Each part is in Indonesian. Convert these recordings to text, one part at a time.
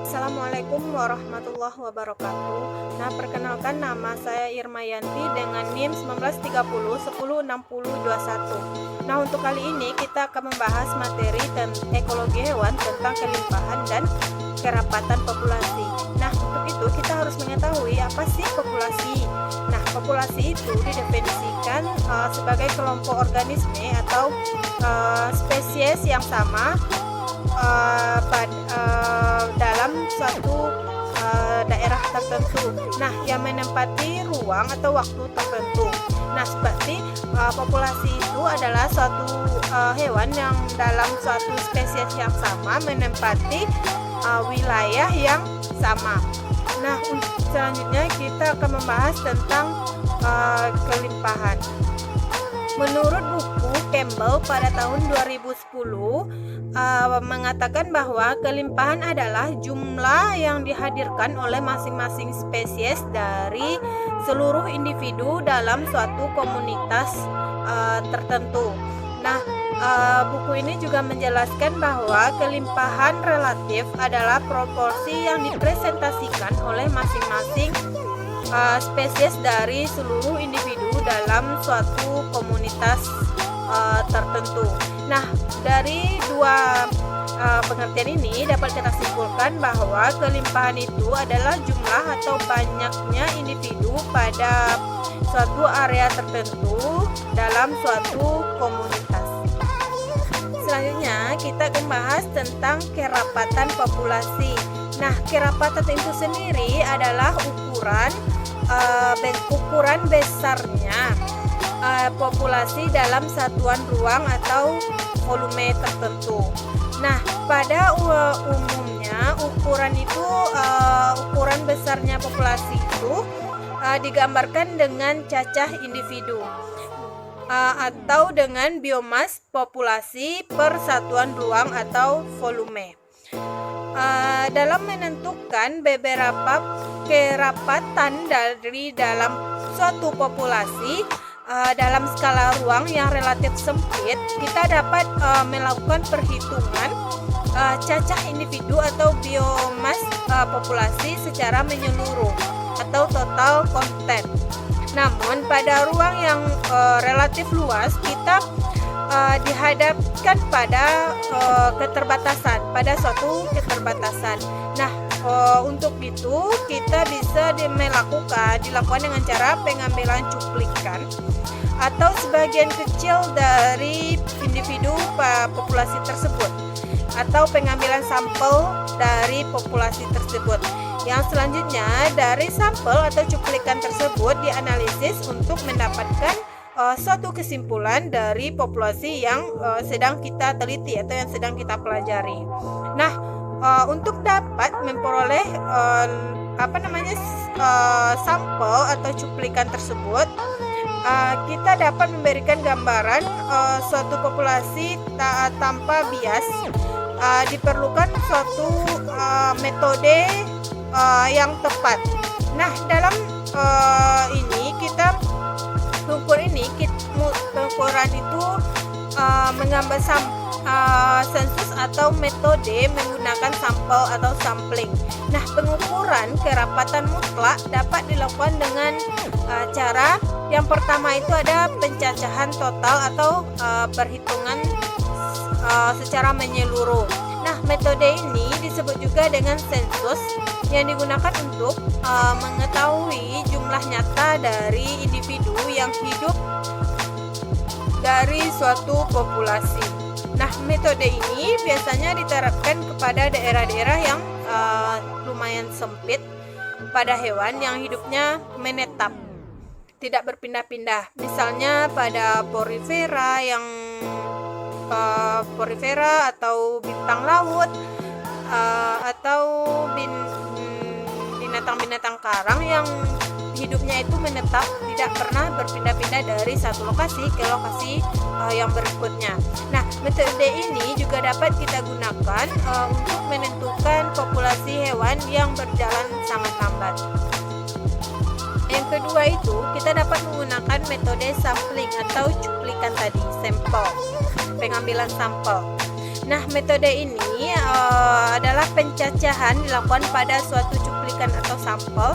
Assalamualaikum warahmatullahi wabarakatuh. Nah, perkenalkan nama saya Irmayanti dengan NIM 1930 106021. Nah, untuk kali ini kita akan membahas materi ekologi hewan tentang kelimpahan dan kerapatan populasi. Nah, untuk itu kita harus mengetahui apa sih populasi. Nah, populasi itu didefinisikan sebagai kelompok organisme atau spesies yang sama dalam suatu daerah tertentu. Nah, yang menempati ruang atau waktu tertentu. Nah, seperti populasi itu adalah suatu hewan yang dalam suatu spesies yang sama menempati wilayah yang sama. Nah, selanjutnya kita akan membahas tentang kelimpahan. Menurut buku Campbell pada tahun 2010 mengatakan bahwa kelimpahan adalah jumlah yang dihadirkan oleh masing-masing spesies dari seluruh individu dalam suatu komunitas tertentu. Nah, buku ini juga menjelaskan bahwa kelimpahan relatif adalah proporsi yang dipresentasikan oleh masing-masing spesies dari seluruh individu dalam suatu komunitas tertentu. Nah, dari dua pengertian ini dapat kita simpulkan bahwa kelimpahan itu adalah jumlah atau banyaknya individu pada suatu area tertentu dalam suatu komunitas. Selanjutnya kita akan bahas tentang kerapatan populasi. Nah, kerapatan itu sendiri adalah ukuran besarnya populasi dalam satuan ruang atau volume tertentu. Nah, pada umumnya ukuran besarnya populasi itu digambarkan dengan cacah individu atau dengan biomas populasi per satuan ruang atau volume. Dalam menentukan beberapa kerapatan dari dalam suatu populasi dalam skala ruang yang relatif sempit, kita dapat melakukan perhitungan cacah individu atau biomas populasi secara menyeluruh atau total content. Namun pada ruang yang relatif luas, kita dihadapkan pada suatu keterbatasan. Nah, untuk itu kita bisa dilakukan dengan cara pengambilan cuplikan atau sebagian kecil dari individu populasi tersebut atau pengambilan sampel dari populasi tersebut. Yang selanjutnya dari sampel atau cuplikan tersebut dianalisis untuk mendapatkan suatu kesimpulan dari populasi yang sedang kita teliti atau yang sedang kita pelajari. Nah, untuk dapat memperoleh sampel atau cuplikan tersebut, kita dapat memberikan gambaran suatu populasi tanpa bias. Diperlukan suatu metode yang tepat. Nah, dalam pengukuran itu menggambar sensus atau metode menggunakan sampel atau sampling. Nah, pengukuran kerapatan mutlak dapat dilakukan dengan cara yang pertama itu ada pencacahan total atau perhitungan secara menyeluruh. Nah, metode ini disebut juga dengan sensus yang digunakan untuk mengetahui jumlah nyata dari individu yang hidup dari suatu populasi. Nah, metode ini biasanya diterapkan kepada daerah-daerah yang lumayan sempit pada hewan yang hidupnya menetap, tidak berpindah-pindah. Misalnya pada porifera atau bintang laut atau binatang-binatang karang yang hidupnya itu menetap, tidak pernah berpindah-pindah dari satu lokasi ke lokasi yang berikutnya. Nah, metode ini juga dapat kita gunakan untuk menentukan populasi hewan yang berjalan sangat lambat. Yang kedua itu, kita dapat menggunakan metode sampling atau cuplikan tadi, sampel, pengambilan sampel. Nah, metode ini adalah pencacahan dilakukan pada suatu cuplikan atau sampel,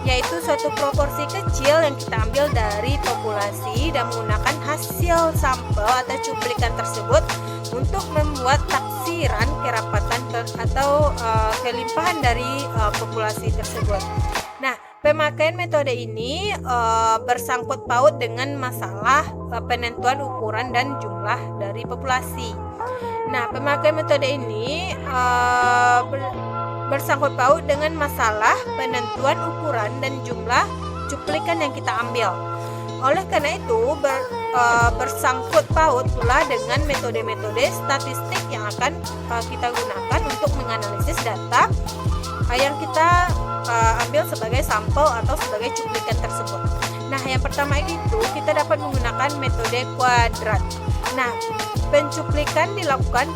yaitu suatu proporsi kecil yang kita ambil dari populasi dan menggunakan hasil sampel atau cuplikan tersebut untuk membuat taksiran kerapatan atau kelimpahan dari populasi tersebut. Nah, pemakaian metode ini bersangkut paut dengan masalah penentuan ukuran dan jumlah dari populasi. Nah, pemakaian metode ini bersangkut paut dengan masalah penentuan ukuran dan jumlah cuplikan yang kita ambil. Oleh karena itu, bersangkut paut pula dengan metode-metode statistik yang akan kita gunakan untuk menganalisis data yang kita ambil sebagai sampel atau sebagai cuplikan tersebut. Nah, yang pertama itu kita dapat menggunakan metode kuadrat. Nah, pencuplikan dilakukan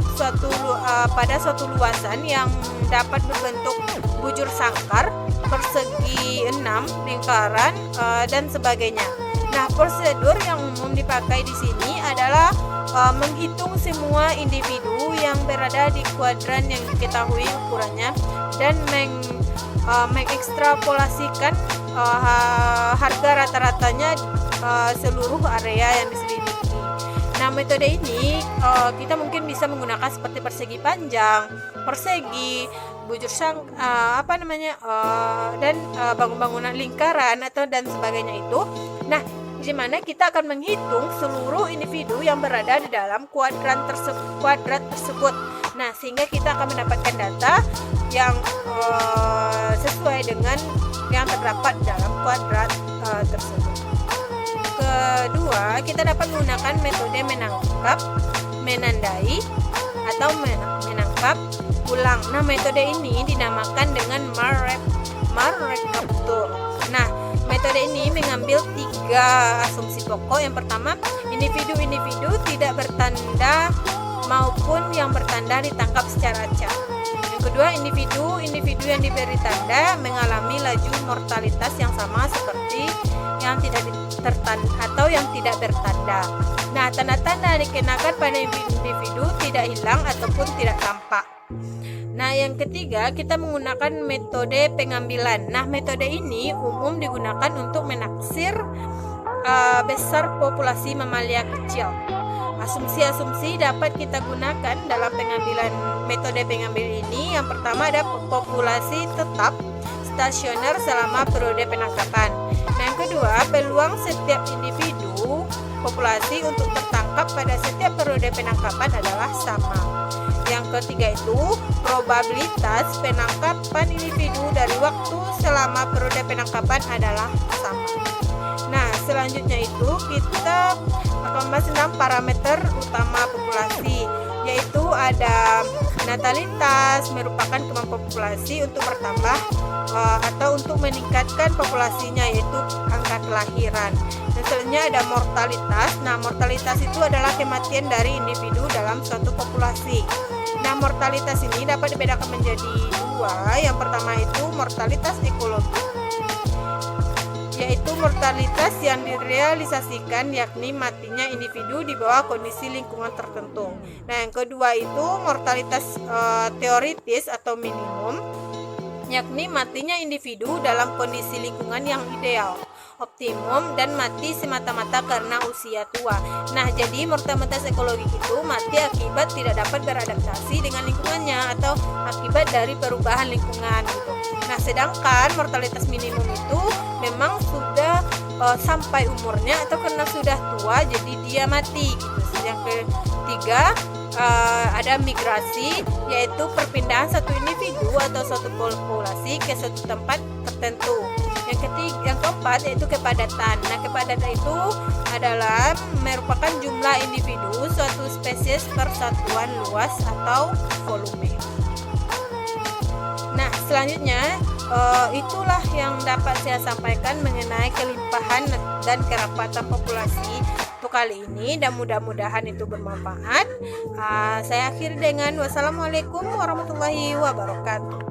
pada suatu luasan yang dapat berbentuk bujur sangkar, persegi 6, lingkaran, dan sebagainya. Nah, prosedur yang umum dipakai di sini adalah menghitung semua individu yang berada di kuadran yang diketahui ukurannya dan mengekstrapolasikan harga rata-ratanya seluruh area yang diselidiki. Nah, metode ini kita mungkin bisa menggunakan seperti persegi panjang, persegi, bujur dan bangunan lingkaran dan sebagainya itu. Nah, di mana kita akan menghitung seluruh individu yang berada di dalam kuadrat tersebut. Nah, sehingga kita akan mendapatkan data yang sesuai dengan yang terdapat dalam kuadrat tersebut. Kedua, kita dapat menggunakan metode menangkap, menandai, atau menangkap ulang. Nah, metode ini dinamakan dengan Marrekaptur. Nah, metode ini mengambil 3 asumsi pokok. Yang pertama, individu-individu tidak bertanda maupun yang bertanda ditangkap secara acak. Yang kedua, individu-individu yang diberi tanda mengalami laju mortalitas yang sama seperti yang tidak tertanda atau yang tidak bertanda. Nah, tanda-tanda dikenakan pada individu tidak hilang ataupun tidak tampak. Nah, yang ketiga, kita menggunakan metode pengambilan. Nah, metode ini umum digunakan untuk menaksir besar populasi mamalia kecil. Asumsi-asumsi dapat kita gunakan dalam metode pengambilan ini. Yang pertama ada populasi tetap stasioner selama periode penangkapan. Nah, yang kedua, peluang setiap individu populasi untuk tertangkap pada setiap periode penangkapan adalah sama. Yang ketiga itu probabilitas penangkapan individu dari waktu selama periode penangkapan adalah sama. Nah, selanjutnya itu kita akan membahas tentang parameter utama populasi, yaitu ada natalitas, merupakan kemampuan populasi untuk bertambah atau untuk meningkatkan populasinya, yaitu angka kelahiran. Dan selanjutnya ada mortalitas. Nah, mortalitas itu adalah kematian dari individu dalam suatu populasi. Nah, mortalitas ini dapat dibedakan menjadi 2. Yang pertama itu mortalitas ekologis, yaitu mortalitas yang direalisasikan, yakni matinya individu di bawah kondisi lingkungan tertentu. Nah, yang kedua itu mortalitas teoritis atau minimum, yakni matinya individu dalam kondisi lingkungan yang ideal, optimum, dan mati semata-mata karena usia tua. Nah, jadi mortalitas ekologis itu mati akibat tidak dapat beradaptasi dengan lingkungannya atau akibat dari perubahan lingkungan gitu. Nah, sedangkan mortalitas minimum itu memang sudah sampai umurnya atau karena sudah tua jadi dia mati gitu. Yang ketiga ada migrasi, yaitu perpindahan satu individu atau suatu populasi ke suatu tempat tertentu. Yang keempat yaitu kepadatan. Nah, kepadatan itu adalah merupakan jumlah individu suatu spesies per satuan luas atau volume. Nah, selanjutnya itulah yang dapat saya sampaikan mengenai kelimpahan dan kerapatan populasi untuk kali ini, dan mudah-mudahan itu bermanfaat. Saya akhiri dengan wassalamualaikum warahmatullahi wabarakatuh.